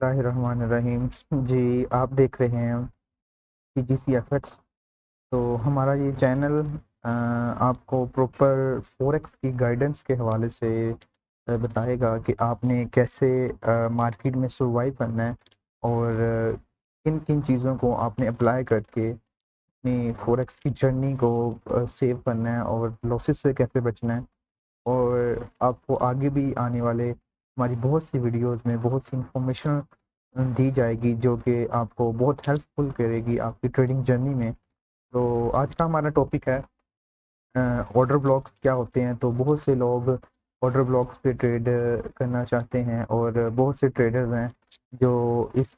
बिस्मिल्लाहिर्रहमानिर्रहीम। जी, आप देख रहे हैं पीजीसी एफएक्स। तो हमारा ये चैनल आपको प्रॉपर फॉरेक्स की गाइडेंस के हवाले से बताएगा कि आपने कैसे मार्केट में सर्वाइव करना है और किन किन चीज़ों को आपने अप्लाई करके अपनी फॉरेक्स की जर्नी को सेव करना है और लॉसेस से कैसे बचना है। और आपको आगे भी आने वाले हमारी बहुत सी वीडियोस में बहुत सी इंफॉर्मेशन दी जाएगी जो कि आपको बहुत हेल्पफुल करेगी आपकी ट्रेडिंग जर्नी में। तो आज का हमारा टॉपिक है ऑर्डर ब्लॉक्स क्या होते हैं। तो बहुत से लोग ऑर्डर ब्लॉक्स पे ट्रेड करना चाहते हैं और बहुत से ट्रेडर्स हैं जो इस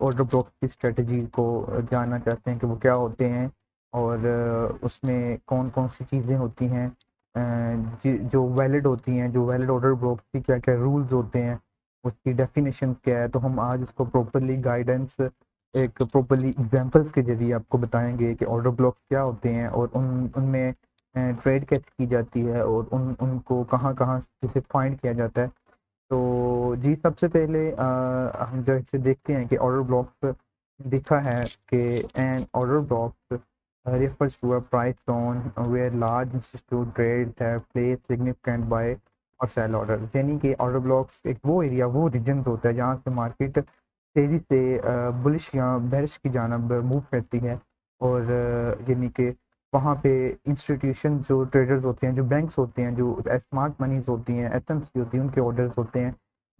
ऑर्डर ब्लॉक की स्ट्रेटजी को जानना चाहते हैं कि वो क्या होते हैं और उसमें कौन कौन सी चीज़ें होती हैं जो वैलिड होती हैं, जो वैलिड ऑर्डर ब्लॉक की क्या क्या रूल्स होते हैं, उसकी डेफिनेशन क्या है। तो हम आज उसको प्रॉपरली गाइडेंस एक प्रॉपरली एग्जांपल्स के जरिए आपको बताएंगे कि ऑर्डर ब्लॉक्स क्या होते हैं और उनमें ट्रेड कैसे की जाती है और उनको कहाँ-कहाँ से फाइंड किया जाता है। तो जी, सबसे पहले हम जैसे देखते हैं कि ऑर्डर ब्लॉक्स लिखा है कि an order blocks refers to a price zone where large institute trades have placed significant buy और सेल ऑर्डर। यानी कि ऑर्डर ब्लॉक्स एक वो एरिया, वो रीजन होता है जहाँ से मार्केट तेजी से बुलिश या बेरिश की जानब मूव करती है। और यानी कि वहाँ पे इंस्टीट्यूशन जो ट्रेडर्स होते हैं, जो बैंक्स होते हैं, जो स्मार्ट मनीज होती हैं, एसएमसी होती हैं, उनके ऑर्डर्स होते हैं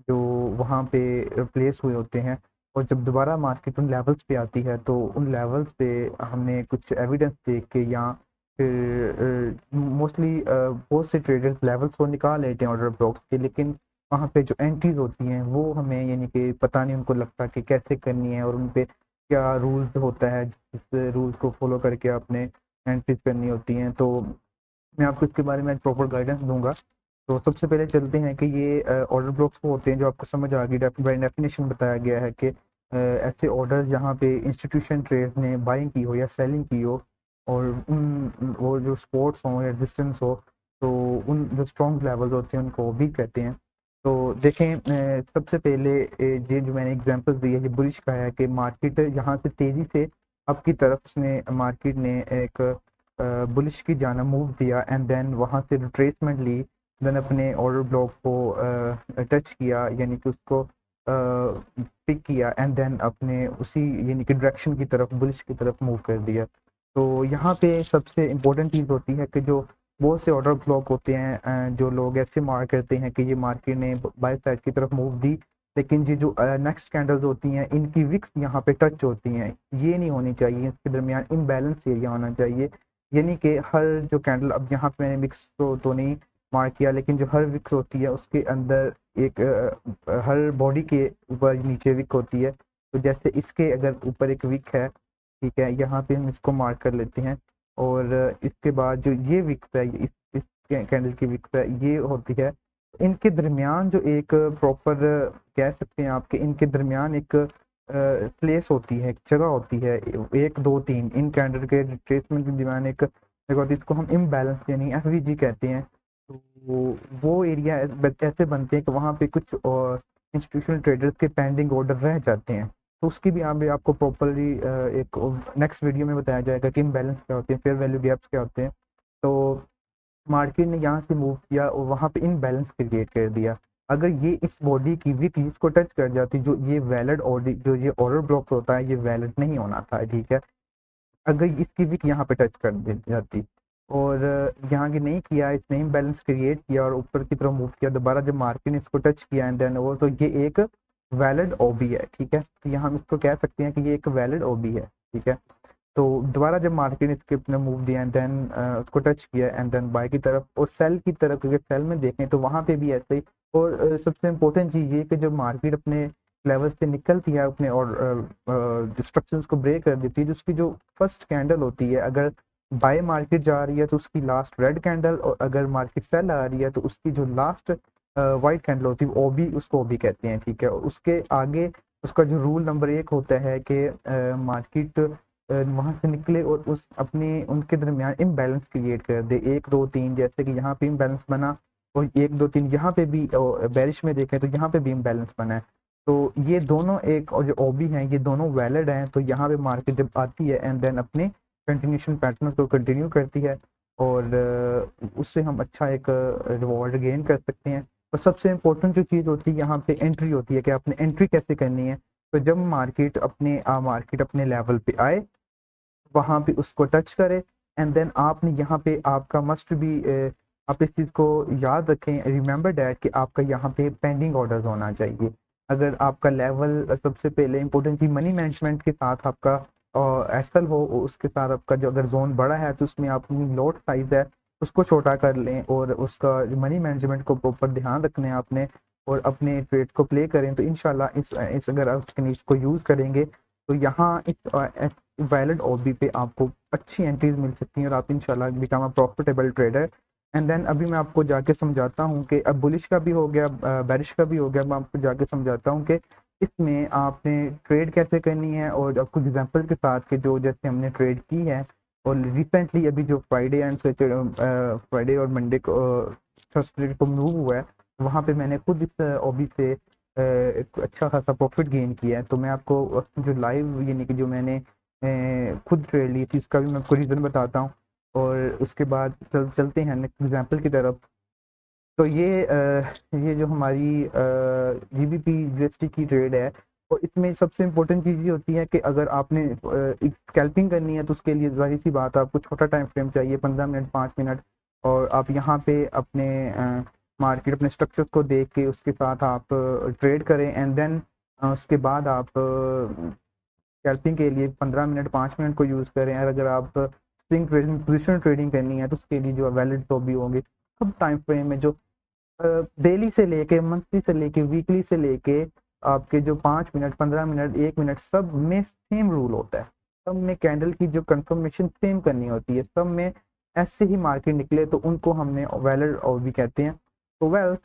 जो वहाँ पे प्लेस हुए होते हैं। और जब दोबारा मार्केट उन लेवल्स पे आती है तो उन लेवल्स पे हमने कुछ एविडेंस देख के या फिर मोस्टली बहुत से ट्रेडर्स लेवल्स को निकाल लेते हैं ऑर्डर ब्लॉक्स के, लेकिन वहाँ पे जो एंट्रीज होती हैं वो हमें यानी कि पता नहीं उनको लगता कि कैसे करनी है और उन पे क्या रूल्स होता है जिस रूल्स को फॉलो करके आपने एंट्रीज करनी होती हैं। तो मैं आपको इसके बारे में प्रॉपर गाइडेंस दूंगा। तो सबसे पहले चलते हैं कि ये ऑर्डर ब्लॉक्स वो होते हैं जो आपको समझ आ गई, डेफिनेशन बताया गया है कि ऐसे ऑर्डर जहाँ पे इंस्टीट्यूशन ट्रेड ने बाइंग की हो या सेलिंग की हो और उन वो जो स्पोर्ट्स हो या डिस्टेंस हो, तो उन जो स्ट्रॉन्ग लेवल्स होते हैं उनको भी कहते हैं। तो देखें, सबसे पहले ये जो मैंने एग्जांपल्स दी है ये बुलिश का है कि मार्केट यहाँ से तेजी से अब की तरफ उसने मार्केट ने एक बुलिश की जाना मूव दिया एंड देन वहाँ से रिट्रेसमेंट ली, देन अपने ऑर्डर ब्लॉक को टच किया यानी कि उसको पिक किया एंड देन अपने उसी यानी कि डायरेक्शन की तरफ बुलिश की तरफ मूव कर दिया। तो यहाँ पे सबसे इम्पोर्टेंट चीज़ होती है कि जो बहुत से ऑर्डर ब्लॉक होते हैं, जो लोग ऐसे मार्क करते हैं कि ये मार्केट ने बाय साइड की तरफ मूव दी, लेकिन ये जो नेक्स्ट कैंडल्स होती हैं इनकी विक्स यहाँ पे टच होती हैं, ये नहीं होनी चाहिए, इसके दरमियान इम्बैलेंस एरिया होना चाहिए। यानी कि हर जो कैंडल, अब यहाँ पे मैंने विक्स तो नहीं मार्क किया, लेकिन जो हर विक्स होती है उसके अंदर एक हर बॉडी के ऊपर नीचे विक होती है। तो जैसे इसके अगर ऊपर एक विक है, ठीक है, यहाँ पे हम इसको मार्क कर लेते हैं। और इसके बाद जो ये विक्स है, इस कैंडल की विक्स है, ये होती है। इनके दरमियान जो एक प्रॉपर कह सकते हैं आपके इनके दरमियान एक प्लेस होती है, एक जगह होती है, एक दो तीन इन कैंडल के रिट्रेसमेंट के दरमियान एक जगह होती है, इसको हम इम्बैलेंस यानी एफवीजी कहते हैं। तो वो एरिया ऐसे बनते हैं कि वहाँ पे कुछ इंस्टीट्यूशनल ट्रेडर्स के पेंडिंग ऑर्डर रह जाते हैं। तो उसकी भी यहाँ पे आपको प्रॉपरली एक नेक्स्ट वीडियो में बताया जाएगा कि इम्बैलेंस क्या होते हैं, फेयर वैल्यू गैप्स क्या होते हैं। तो मार्केट ने यहाँ से मूव किया और वहाँ पे इनबैलेंस क्रिएट कर दिया। अगर ये इस बॉडी की वीक इसको टच कर जाती, जो ये वैलिड ऑर्डर, जो ये ऑर्डर ब्लॉक होता है, ये वैलिड नहीं होना था, ठीक है। अगर इसकी वीक यहाँ पे टच कर दी जाती और यहाँ की नहीं किया, इसने इम्बैलेंस क्रिएट किया और ऊपर की तरफ मूव किया, दोबारा जब मार्केट ने इसको टच किया एंड देन वो, तो ये एक वैलिड ओबी है, ठीक है। तो यहाँ हम इसको कह सकते हैं कि ये एक वैलिड ओबी है, ठीक है। तो दोबारा जब मार्केट इसके अपने मूव दिया एंड देन उसको टच किया एंड देन बाय की तरफ और सेल की तरफ, अगर सेल में देखें तो वहां पे भी ऐसे ही। और सबसे इम्पोर्टेंट चीज ये कि जब मार्केट अपने लेवल से निकलती है अपने और डिस्ट्रक्शंस को ब्रेक कर देती है, जो उसकी जो फर्स्ट कैंडल होती है, अगर बाय मार्केट जा रही है तो उसकी लास्ट रेड कैंडल, और अगर मार्केट सेल आ रही है तो उसकी जो लास्ट वाइट कैंडल होती है ओबी, उसको ओबी कहते हैं, ठीक है। और उसके आगे उसका जो रूल नंबर एक होता है कि मार्केट वहां से निकले और उस अपने उनके दरमियान इम्बैलेंस क्रिएट कर दे, एक दो तीन, जैसे कि यहाँ पे इम्बैलेंस बना और एक दो तीन यहाँ पे भी बैरिश में देखें तो यहाँ पे भी इम्बैलेंस बना है। तो ये दोनों एक और जो ओबी हैं ये दोनों वैलिड हैं, तो यहाँ पे मार्केट जब आती है एंड देन अपने कंटिन्यूशन पैटर्न को कंटिन्यू करती है और उससे हम अच्छा एक रिवॉर्ड गेन कर सकते हैं। और सबसे इम्पोर्टेंट जो चीज़ होती है यहाँ पे एंट्री होती है कि आपने एंट्री कैसे करनी है। तो जब मार्केट अपने लेवल पे आए, वहाँ पे उसको टच करें एंड देन आपने यहाँ पे आपका मस्ट भी आप इस चीज़ को याद रखें, रिमेंबर डैट कि आपका यहाँ पे पेंडिंग ऑर्डर्स होना चाहिए। अगर आपका लेवल सबसे पहले इंपॉर्टेंट चीज मनी मैनेजमेंट के साथ आपका एसएल हो, उसके साथ आपका जो अगर जोन बड़ा है तो उसमें अपनी लॉट साइज है उसको छोटा कर लें और उसका मनी मैनेजमेंट को प्रॉपर ध्यान रखने हैं आपने और अपने ट्रेड को प्ले करें। तो इंशाल्लाह इस अगर आप इसको यूज़ करेंगे तो यहाँ इस वैलिड ओबी पे आपको अच्छी एंट्रीज मिल सकती हैं और आप इंशाल्लाह become a profitable trader. And then अभी मैं आपको जाके समझाता हूँ कि अब बुलिश का भी हो गया, बेरिश का भी हो गया। मैं आपको जाके समझाता हूँ कि इसमें आपने ट्रेड कैसे करनी है और आपको एग्जांपल के साथ कि जो जैसे हमने ट्रेड की है और रिसेंटली अभी जो फ्राइडे और मंडे को थर्सडे को मूव हुआ है, वहाँ पे मैंने खुद इस ओबी से एक अच्छा खासा प्रॉफिट गेन किया है। तो मैं आपको जो लाइव यानी कि जो मैंने खुद ट्रेड ली थी उसका भी मैं आपको रीज़न बताता हूँ और उसके बाद चलते हैं नेक्स्ट एग्जांपल की तरफ। तो ये जो हमारी जीबीपी यूएसडी की ट्रेड है और इसमें सबसे इम्पोर्टेंट चीज़ ये होती है कि अगर आपने स्कैल्पिंग करनी है तो उसके लिए जाहिर सी बात है आपको छोटा टाइम फ्रेम चाहिए, 15 मिनट 5 मिनट। और आप यहाँ पे अपने मार्केट अपने स्ट्रक्चर्स को देख के उसके साथ आप ट्रेड करें एंड देन उसके बाद आप स्कैल्पिंग के लिए 15 मिनट 5 मिनट को यूज़ करें। और अगर आप स्विंग ट्रेडिंग पोजिशन ट्रेडिंग करनी है तो उसके लिए जो वैलिड तो भी होंगे सब टाइम फ्रेम में जो डेली से लेके मंथली से लेके वीकली से लेके आपके जो 5 मिनट 15 मिनट 1 मिनट सब में सेम रूल होता है। सब में कैंडल की जो कंफर्मेशन सेम करनी होती है, सब में ऐसे ही मार्केट निकले तो उनको हमने वैलिड और भी कहते हैं। तो वेल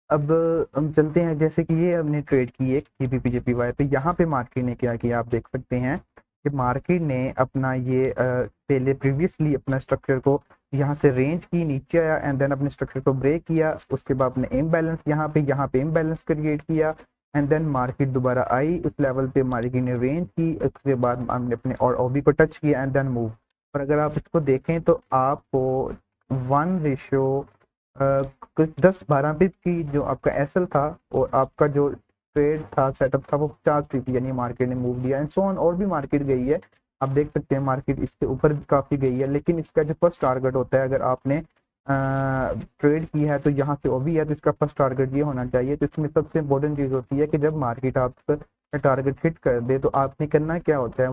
अब हम चलते हैं, जैसे कि ये हमने ट्रेड की एक जीबीपी जेपीवाई पे। यहाँ पे मार्केट ने क्या किया आप देख सकते हैं कि मार्केट ने अपना ये पहले प्रीवियसली अपना स्ट्रक्चर को यहाँ से रेंज की नीचे आया एंड देन अपने स्ट्रक्चर को ब्रेक किया। उसके बाद अपने इम्बैलेंस यहाँ पे इम्बैलेंस क्रिएट किया एंड देन मार्केट दोबारा आई उस लेवल पे, मार्केट ने रेंज की, उसके बाद हमने अपने और ओबी को टच किया एंड देन मूव। और अगर आप इसको देखें तो आपको 1 रेशियो कुछ 10-12 पिप की जो आपका एसएल था और आपका जो ट्रेड था सेटअप था वो 50 पिप यानी मार्केट ने मूव दिया एंड सो ऑन। और भी मार्केट गई है, आप देख सकते हैं मार्केट इससे ऊपर भी काफी गई है, लेकिन इसका जो फर्स्ट टारगेट होता है अगर आपने ट्रेड की है तो यहाँ से ओबी है तो इसका फर्स्ट टारगेट ये होना चाहिए। तो इसमें सबसे इंपॉर्टेंट चीज होती है कि जब मार्केट आप टारगेट हिट कर दे तो आपने करना क्या होता है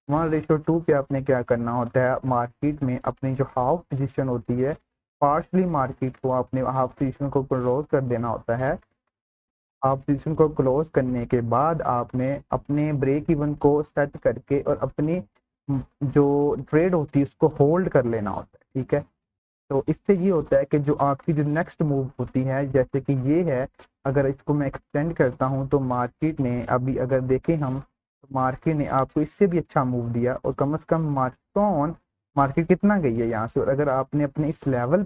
1:2 पे आपने क्या करना होता है मार्केट में अपनी जो हाफ पोजीशन होती है पार्शली मार्केट को आपने हाफ पोजीशन को क्लोज कर देना होता है। हाफ पोजीशन को क्लोज करने के बाद आपने अपने ब्रेक इवन को सेट करके और अपनी जो ट्रेड होती है उसको होल्ड कर लेना होता है, ठीक है। तो इससे ये होता है कि जो आपकी जो नेक्स्ट मूव होती है जैसे कि ये है, अगर इसको मैं एक्सटेंड करता हूँ तो मार्केट ने अभी अगर देखें हम तो मार्केट ने आपको इससे भी अच्छा मूव दिया और कम से कम मार्केट कितना गई है यहाँ से। और अगर आपने अपने इस लेवल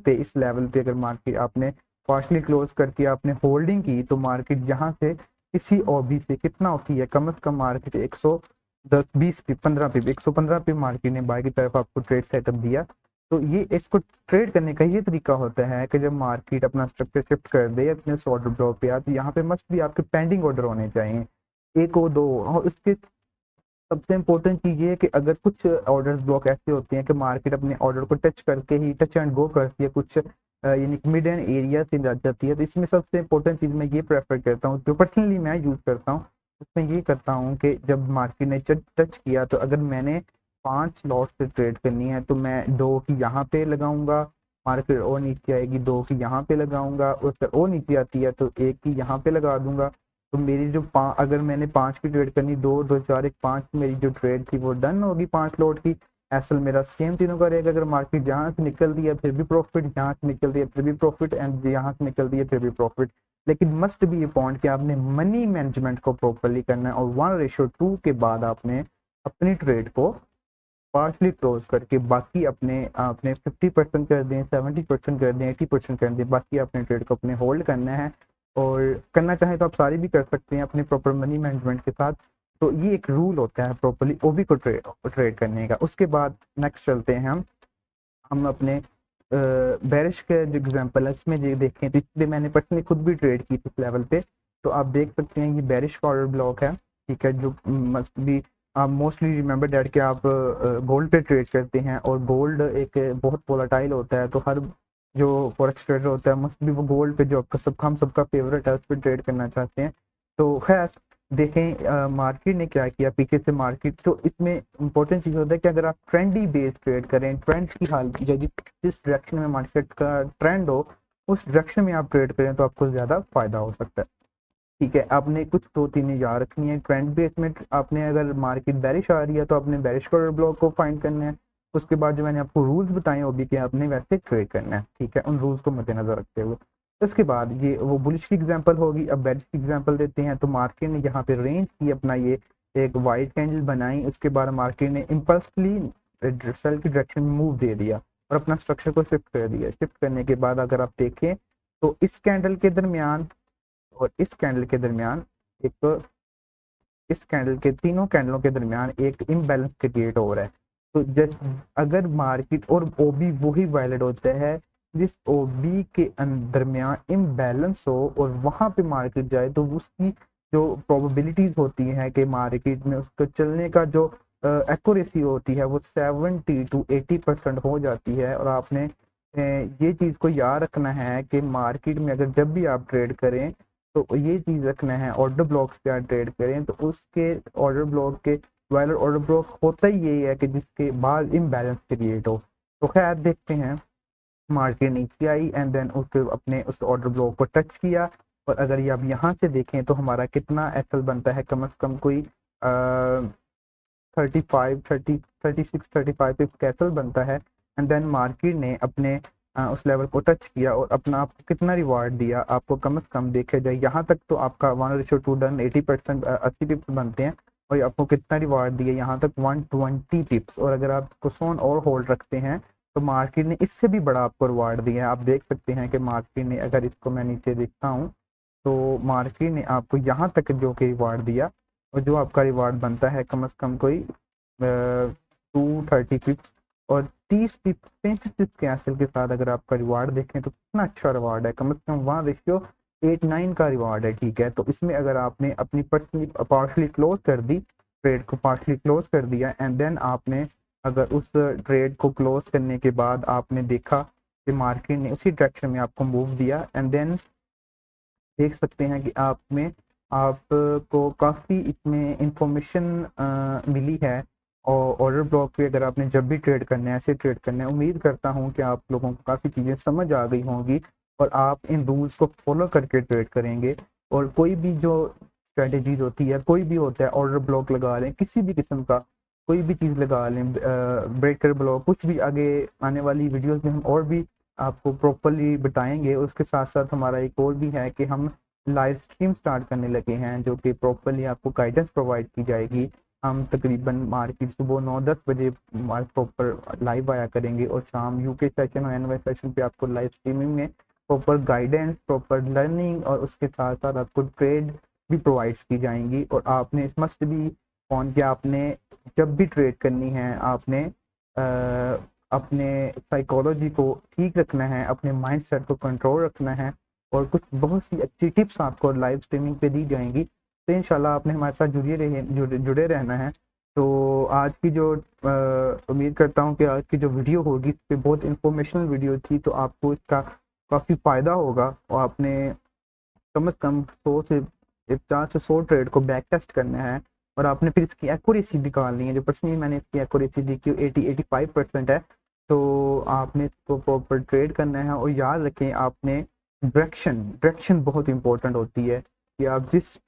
पे अगर मार्केट आपने पार्शली क्लोज करके आपने होल्डिंग की तो मार्केट यहाँ से इसी ओबी से कितना उठी है, कम से कम मार्केट 110 20 15 पिप 115 पिप मार्केट ने बाय की तरफ आपको ट्रेड सेटअप दिया। तो ये इसको ट्रेड करने का ये तरीका होता है कि जब मार्केट अपना स्ट्रक्चर शिफ्ट कर दे अपने ऑर्डर ब्लॉक पे तो यहाँ पे मस्ट भी आपके पेंडिंग ऑर्डर होने चाहिए, एक और दो। और इसके सबसे इम्पोर्टेंट चीज ये है कि अगर कुछ ऑर्डर ब्लॉक ऐसे होते हैं कि मार्केट अपने ऑर्डर को टच करके ही टच एंड गो करती है, कुछ यानी मिड एंड एरिया से जा जाती है, तो इसमें सबसे इम्पोर्टेंट चीज मैं ये प्रेफर करता हूँ जो पर्सनली मैं यूज करता हूँ उसमें ये करता हूँ कि जब मार्केट ने टच किया तो अगर मैंने 5 लॉट से ट्रेड करनी है तो मैं 2 की यहाँ पे लगाऊंगा, मार्केट और नीचे आएगी 2 की यहाँ पे लगाऊंगा और फिर और नीचे आती है तो 1 की यहाँ पे लगा दूंगा। तो मेरी जो अगर मैंने 5 की ट्रेड करनी, 2 2 4 1 5 मेरी जो ट्रेड थी वो डन होगी 5 लॉट की। एसएल मेरा सेम तीनों का रहेगा, अगर मार्केट जहाँ से निकल रही है फिर भी प्रॉफिट, यहाँ से निकल रही है फिर भी प्रॉफिट एंड यहाँ से निकल रही है फिर भी प्रॉफिट। लेकिन मस्ट भी ये पॉइंट कि आपने मनी मैनेजमेंट को प्रॉपरली करना है और 1:2 के बाद आपने अपनी ट्रेड को पार्शली क्लोज करके बाकी अपने अपने 50% कर दें, 70% कर दें, 80% कर दें, बाकी अपने ट्रेड को अपने होल्ड करना है। और करना चाहें तो आप सारी भी कर सकते हैं अपने प्रॉपर मनी मैनेजमेंट के साथ। तो ये एक रूल होता है प्रॉपरली ओबी को ट्रेड करने का। उसके बाद नेक्स्ट चलते हैं हम अपने बेरिश के जो एग्जांपल है इसमें ये देखें तो इसलिए मैंने पर्सनली खुद भी ट्रेड की थी इस लेवल पे। तो आप देख सकते हैं ये बेरिश का ऑर्डर ब्लॉक है, ठीक है, जो मस्ट भी आप मोस्टली रिमेंबर दैट कि आप गोल्ड पे ट्रेड करते हैं और गोल्ड एक बहुत वोलेटाइल होता है। तो हर जो फॉरेक्स ट्रेडर होता है मस्ट भी वो गोल्ड पे जो आपका हम सबका फेवरेट है उस पर ट्रेड करना चाहते हैं। तो खैर देखें मार्केट ने क्या किया पीछे से मार्केट। तो इसमें इंपॉर्टेंट चीज़ होता है कि अगर आप ट्रेंडी बेस ट्रेड करें, ट्रेंड की हाल जिस डायरेक्शन में मार्केट का ट्रेंड हो उस डायरेक्शन में आप ट्रेड करें तो आपको ज़्यादा फायदा हो सकता है, ठीक है। आपने कुछ दो तीन याद रखनी है ट्रेंड बेस में। आपने अगर मार्केट बेरिश आ रही है तो आपने बेरिश का ब्लॉक को फाइंड करना है। उसके बाद जो मैंने आपको रूल्स बताए वो भी कि आपने वैसे ट्रेड करना है, ठीक है, उन रूल्स को मद्देनजर रखते हुए। इसके बाद ये वो बुलिश की एग्जांपल होगी। अब बेरिश की एग्जांपल देते हैं। तो मार्केट ने यहाँ पे रेंज की अपना ये एक वाइट कैंडल बनाई, उसके बाद मार्केट ने इम्पल्सली सेल की डायरेक्शन में मूव दे दिया और अपना स्ट्रक्चर को शिफ्ट कर दिया। शिफ्ट करने के बाद अगर आप देखें तो इस कैंडल के दरमियान और इस कैंडल के दरमियान एक इस कैंडल के तीनों कैंडलों के दरमियान एक इम्बैलेंस क्रिएट हो रहा है। तो अगर मार्केट और ओबी वही वैलिड होता है जिस ओबी के दरमियान इम्बैलेंस हो और वहां पे मार्केट जाए तो उसकी जो प्रोबेबिलिटीज होती हैं कि मार्केट में उसको चलने का जो एक्यूरेसी होती है वो 70 to 80% हो जाती है। और आपने ये चीज़ को याद रखना है कि मार्केट में अगर जब भी आप ट्रेड करें तो ये चीज़ रखना है ऑर्डर ब्लॉक से आप ट्रेड करें तो उसके ऑर्डर ब्लॉक के वैलिड ऑर्डर ब्लॉक होता ही यही है कि जिसके बाद इम्बैलेंस क्रिएट हो। तो खैर देखते हैं मार्केट नीचे आई एंड देन उसके अपने उस ऑर्डर ब्लॉक को टच किया। और अगर ये आप यहाँ से देखें तो हमारा कितना एसएल बनता है, कम से कम कोई 35 का एसएल बनता है। एंड देन मार्केट ने अपने उस लेवल को टच किया और अपना आपको कितना रिवार्ड दिया, आपको कम से कम देखा जाए यहाँ तक तो आपका 1:2 डन 80% 80 पिप्स बनते हैं। और आपको कितना रिवार्ड दिया यहाँ तक 120 पिप्स। और अगर आप कुछ और होल्ड रखते हैं तो मार्केट ने इससे भी बड़ा आपको रिवार्ड दिया है। आप देख सकते हैं कि मार्केट ने अगर इसको मैं नीचे देखता हूँ तो मार्केट ने आपको यहाँ तक जो कि रिवार्ड दिया और जो आपका रिवार्ड बनता है कम से कम कोई 230 पिप्स और 30 पिप्स 35 पिप्स के एसएल के साथ अगर आपका रिवार्ड देखें तो कितना अच्छा रिवार्ड है, कम से कम 1:8-9 का रिवार्ड है, ठीक है। तो इसमें अगर आपने अपनी पर्सनली पार्शली क्लोज कर दी, ट्रेड को पार्शली क्लोज कर दिया एंड देन आपने अगर उस ट्रेड को क्लोज करने के बाद आपने देखा कि मार्केट ने उसी डायरेक्शन में आपको मूव दिया एंड देन देख सकते हैं कि आपको काफ़ी इसमें इंफॉर्मेशन मिली है। और ऑर्डर ब्लॉक पे अगर आपने जब भी ट्रेड करना है ऐसे ट्रेड करना है, उम्मीद करता हूँ कि आप लोगों को काफ़ी चीज़ें समझ आ गई होंगी और आप इन रूल्स को फॉलो करके ट्रेड करेंगे। और कोई भी जो स्ट्रेटजीज होती है, कोई भी होता है, ऑर्डर ब्लॉक लगा लें, किसी भी किस्म का कोई भी चीज़ लगा लें, ब्रेकर ब्लॉक, कुछ भी आगे आने वाली वीडियोस में हम और भी आपको प्रॉपरली बताएंगे। उसके साथ साथ हमारा एक और भी है कि हम लाइव स्ट्रीम स्टार्ट करने लगे हैं जो कि प्रॉपरली आपको गाइडेंस प्रोवाइड की जाएगी। हम तकरीबन मार्केट सुबह 9-10 बजे प्रॉपर लाइव आया करेंगे और शाम यूके सेशन और एनवाई सेशन पे आपको लाइव स्ट्रीमिंग में प्रॉपर गाइडेंस, प्रॉपर लर्निंग और उसके साथ साथ आपको ट्रेड भी प्रोवाइड्स की जाएंगी। और आपने इस मस्ट भी फोन कि आपने जब भी ट्रेड करनी है आपने अपने साइकोलॉजी को ठीक रखना है, अपने माइंडसेट को कंट्रोल रखना है और कुछ बहुत सी अच्छी टिप्स आपको लाइव स्ट्रीमिंग पे दी जाएंगी। तो इंशाल्लाह आपने हमारे साथ जुड़े रहना है। तो आज की जो उम्मीद करता हूँ कि आज की जो वीडियो होगी इस पर बहुत इंफॉर्मेशनल वीडियो थी, तो आपको इसका काफ़ी फ़ायदा होगा। और आपने कम से कम 50 से 100 ट्रेड को बैक टेस्ट करना है और आपने फिर इसकी एक्यूरेसी निकालनी है। जो पर्सनली मैंने इसकी एक्यूरेसी दी कि 80-85% है। तो आपने इसको प्रॉपर ट्रेड करना है और याद रखें आपने डायरेक्शन बहुत इंपॉर्टेंट होती है कि आप जिस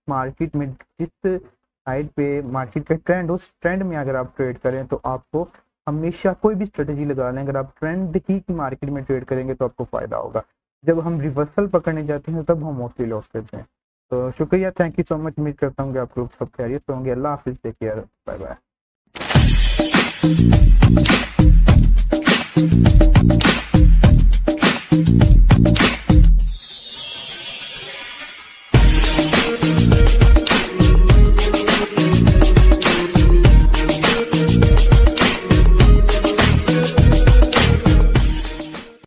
मार्केट में जिस साइड पे मार्केट का ट्रेंड, उस ट्रेंड में अगर आप ट्रेड करें तो आपको हमेशा कोई भी स्ट्रेटेजी लगा लें, अगर आप ट्रेंड ही की मार्केट में ट्रेड करेंगे तो आपको फायदा होगा। जब हम रिवर्सल पकड़ने जाते हैं तब हम मोस्टली लॉस करते हैं। तो शुक्रिया, थैंक यू सो मच। उम्मीद करता हूँ कि आप लोग सब खैरियत से होंगे। अल्लाह हाफिज़, टेक केयर, बाय बाय।